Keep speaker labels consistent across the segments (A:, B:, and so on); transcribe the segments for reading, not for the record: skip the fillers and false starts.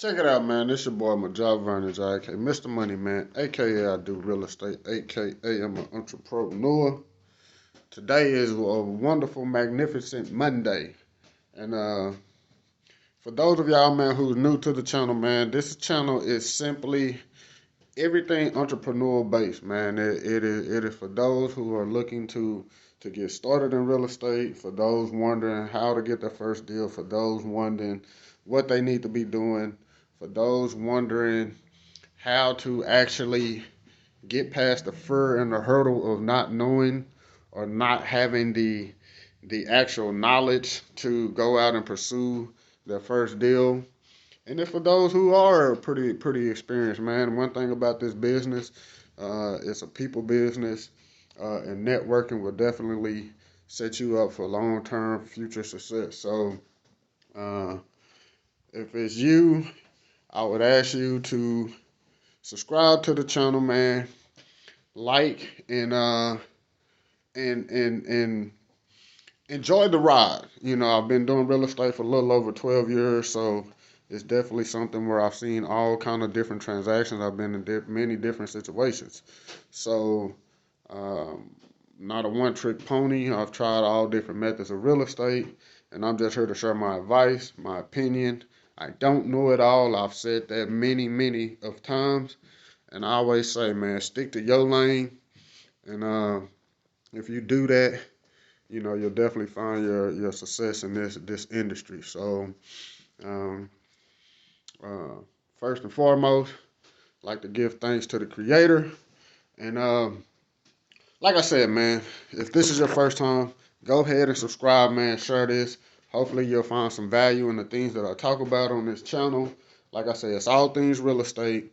A: Check it out, man. This your boy, Majah Vernage, aka Mr. Money Man, aka I do real estate, aka I'm an entrepreneur. Today is a wonderful, magnificent Monday. And for those of y'all, man, who's new to the channel, man, this channel is simply everything entrepreneur based, man. It is for those who are looking to get started in real estate, for those wondering how to get their first deal, for those wondering what they need to be doing, for those wondering how to actually get past the fear and the hurdle of not knowing or not having the actual knowledge to go out and pursue their first deal. And then for those who are pretty experienced, man, one thing about this business, it's a people business, and networking will definitely set you up for long-term future success. So, uh, if it's you, I would ask you to subscribe to the channel, man. Like and enjoy the ride. I've been doing real estate for a little over 12 years, so it's definitely something where I've seen all kind of different transactions. I've been in many different situations. So, um, not a one-trick pony. I've tried all different methods of real estate, and I'm just here to share my advice, my opinion. I don't know it all. I've said that many of times, and I always say, man, stick to your lane, and if you do that, you'll definitely find your success in this industry. So, um, uh, first and foremost, I'd like to give thanks to the creator. And like I said, man, if this is your first time, go ahead and subscribe, man. Share this. Hopefully, you'll find some value in the things that I talk about on this channel. Like I said, it's all things real estate,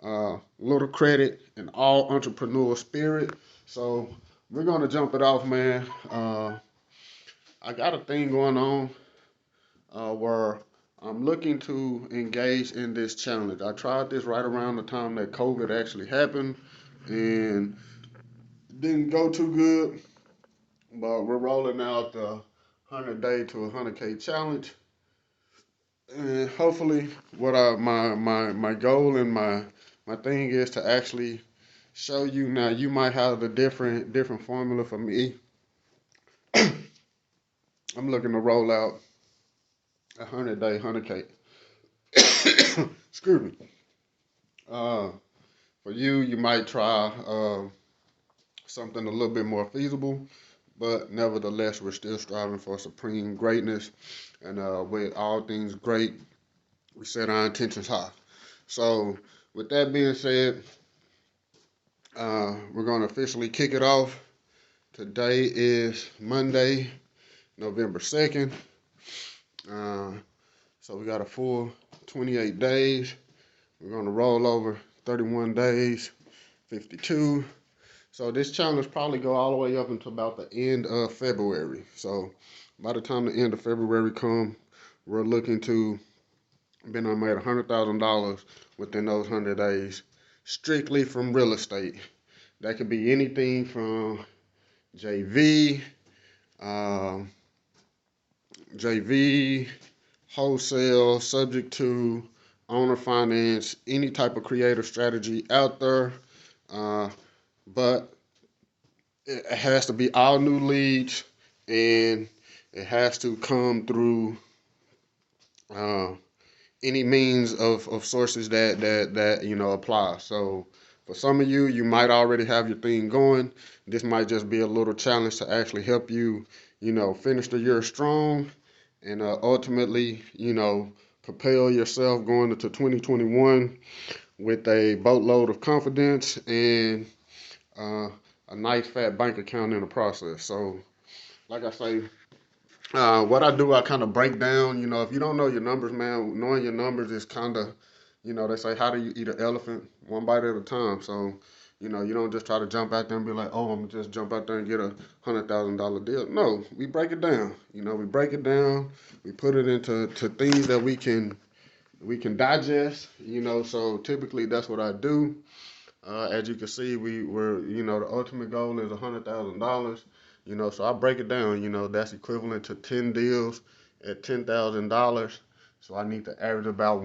A: little credit, and all entrepreneurial spirit. So, we're going to jump it off, man. I got a thing going on where I'm looking to engage in this challenge. I tried this right around the time that COVID actually happened and didn't go too good, but we're rolling out the 100-day to 100K challenge. And hopefully, what my goal and my thing is to actually show you. Now, you might have the different formula for me. I'm looking to roll out a 100-day 100K. Excuse me. Uh, for you, you might try something a little bit more feasible, but nevertheless, we're still striving for supreme greatness. And with all things great, we set our intentions high. So, with that being said, we're going to officially kick it off. Today is Monday, November 2nd. Uh, so, we got a full 28 days. We're going to roll over 31 days, 52. So this challenge probably go all the way up until about the end of February. So by the time the end of February come, we're looking to been on made $100,000 within those 100 days, strictly from real estate. That could be anything from JV, um, JV, wholesale, subject to owner finance, any type of creative strategy out there. Uh, but it has to be all new leads, and it has to come through uh, any means of sources that apply. So for some of you, you might already have your thing going. This might just be a little challenge to actually help you, finish the year strong, and ultimately, propel yourself going into 2021 with a boatload of confidence and uh, a nice fat bank account in the process. So, like I say, what I do, I kind of break down. If you don't know your numbers, man, knowing your numbers is kind of, they say, how do you eat an elephant? One bite at a time. So, you don't just try to jump out there and be like, oh, I'm gonna just jump out there and get a $100,000 deal. No, we break it down. We break it down. We put it into things that we can digest. So typically that's what I do. As you can see, the ultimate goal is $100,000. So I break it down. That's equivalent to 10 deals at $10,000. So I need to average about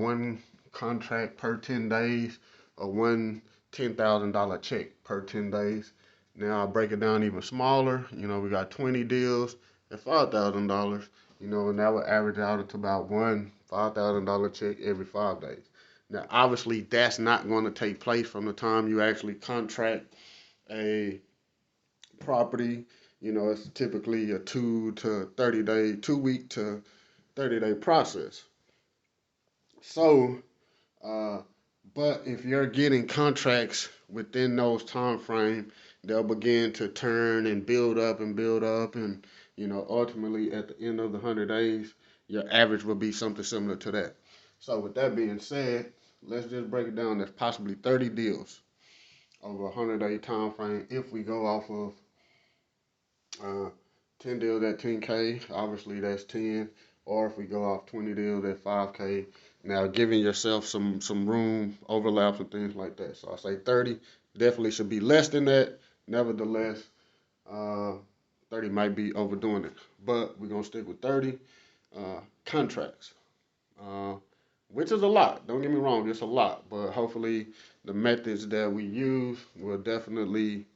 A: contract per 10 days or one $10,000 check per 10 days. Now I break it down even smaller. We got 20 deals at $5,000, and that would average out to about one $5,000 check every 5 days. Now, obviously, that's not going to take place from the time you actually contract a property. It's typically a 2 week to 30-day process. So, uh, but if you're getting contracts within those time frame, they'll begin to turn and build up, and ultimately at the end of the 100 days, your average will be something similar to that. So, with that being said, let's just break it down. There's possibly 30 deals over a 100-day time frame if we go off of uh, 10 deals at 10K, obviously that's 10. Or if we go off 20 deals at 5K, now giving yourself some room, overlaps and things like that. So I say 30, definitely should be less than that. Nevertheless, uh, 30 might be overdoing it, but we're gonna stick with 30 contracts, uh, which is a lot. Don't get me wrong, it's a lot, but hopefully the methods that we use will definitely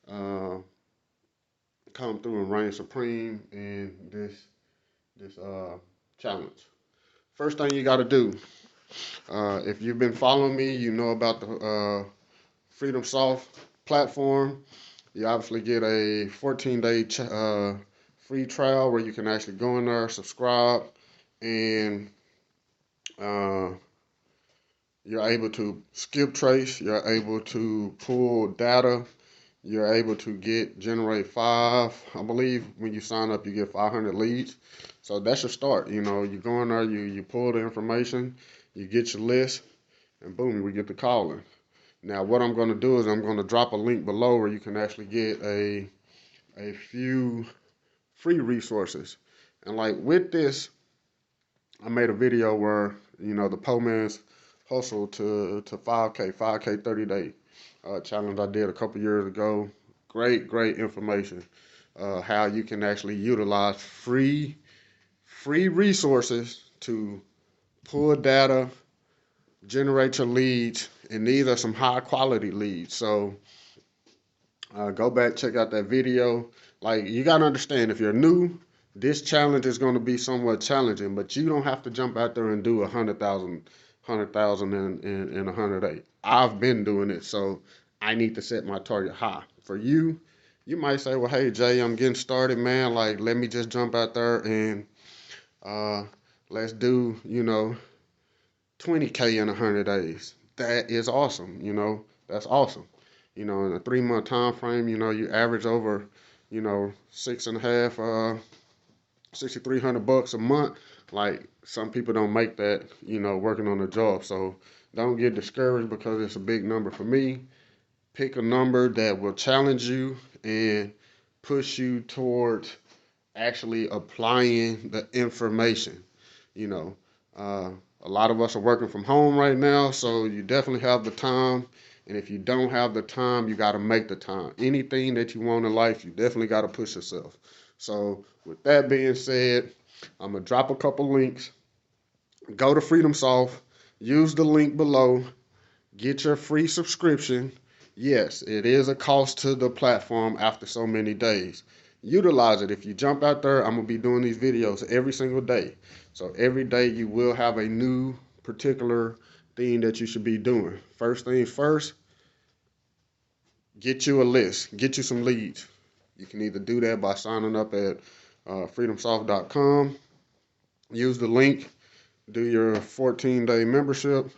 A: uh, come through and reign supreme in this challenge. First thing you got to do, if you've been following me, you know about the Freedom Soft platform. You obviously get a 14-day free trial where you can actually go in there, subscribe, and uh, you're able to skip trace. You're able to pull data. You're able to generate I believe when you sign up, you get 500 leads. So that's your start. You go in there, you pull the information, you get your list, and boom, we get the calling. Now, what I'm going to do is I'm going to drop a link below where you can actually get a few free resources. And like with this, I made a video where, the poor man's hustle to 5K 30-day challenge I did a couple years ago. Great information. How you can actually utilize free resources to pull data, generate your leads, and these are some high quality leads. So go back, check out that video. Like, you gotta understand, if you're new, this challenge is going to be somewhat challenging, but you don't have to jump out there and do 100,000 in 100 days. I've been doing it, so I need to set my target high. For you, you might say, well, hey Jay, I'm getting started, man. Like, let me just jump out there and uh, let's do 20K in 100 days. That is awesome. That's awesome. In a 3 month time frame, you average over, six and a half, $6,300 a month. Like, some people don't make that, working on a job. So don't get discouraged because it's a big number for me. Pick a number that will challenge you and push you towards actually applying the information. You know, a lot of us are working from home right now, so you definitely have the time. And if you don't have the time, you got to make the time. Anything that you want in life, you definitely got to push yourself. So with that being said, I'm going to drop a couple links. Go to Freedom Soft, use the link below, get your free subscription. Yes, it is a cost to the platform after so many days. Utilize it. If you jump out there, I'm going to be doing these videos every single day. So every day you will have a new particular thing that you should be doing. First things first, get you a list, get you some leads. You can either do that by signing up at freedomsoft.com, use the link, do your 14-day membership,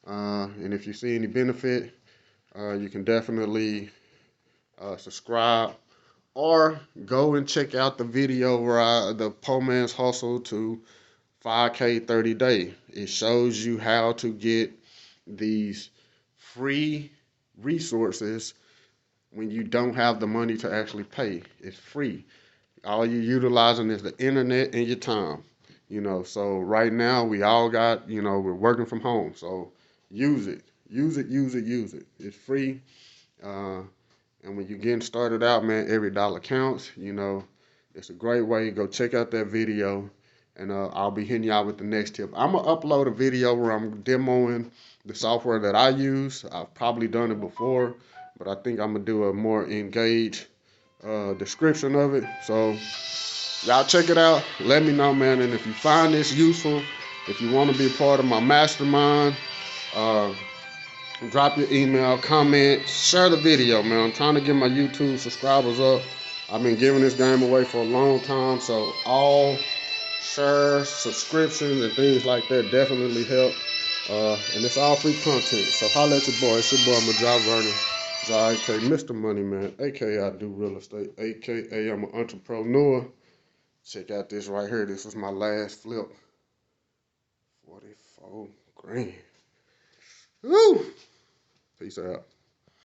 A: and if you see any benefit, you can definitely subscribe, or go and check out the video where the poor man's hustle to 5K 30 day. It shows you how to get these free resources when you don't have the money to actually pay. It's free. All you're utilizing is the internet and your time. So right now we all got, we're working from home. So use it. Use it, use it, use it. It's free. Uh, and when you're getting started out, man, every dollar counts. It's a great way. Go check out that video and I'll be hitting y'all with the next tip. I'm gonna upload a video where I'm demoing the software that I use. I've probably done it before, but I think I'm gonna do a more engaged description of it. So y'all check it out. Let me know, man. And if you find this useful, if you want to be a part of my mastermind, uh, drop your email, comment, share the video, man. I'm trying to get my YouTube subscribers up. I've been giving this game away for a long time, so all shares, subscriptions, and things like that definitely help. And it's all free content. So holla at your boy. It's your boy, Majah Vernon. aka Mr. Money Man, aka I do real estate, aka I'm an entrepreneur. Check out this right here. This was my last flip. 44 grand. Woo! Peace out.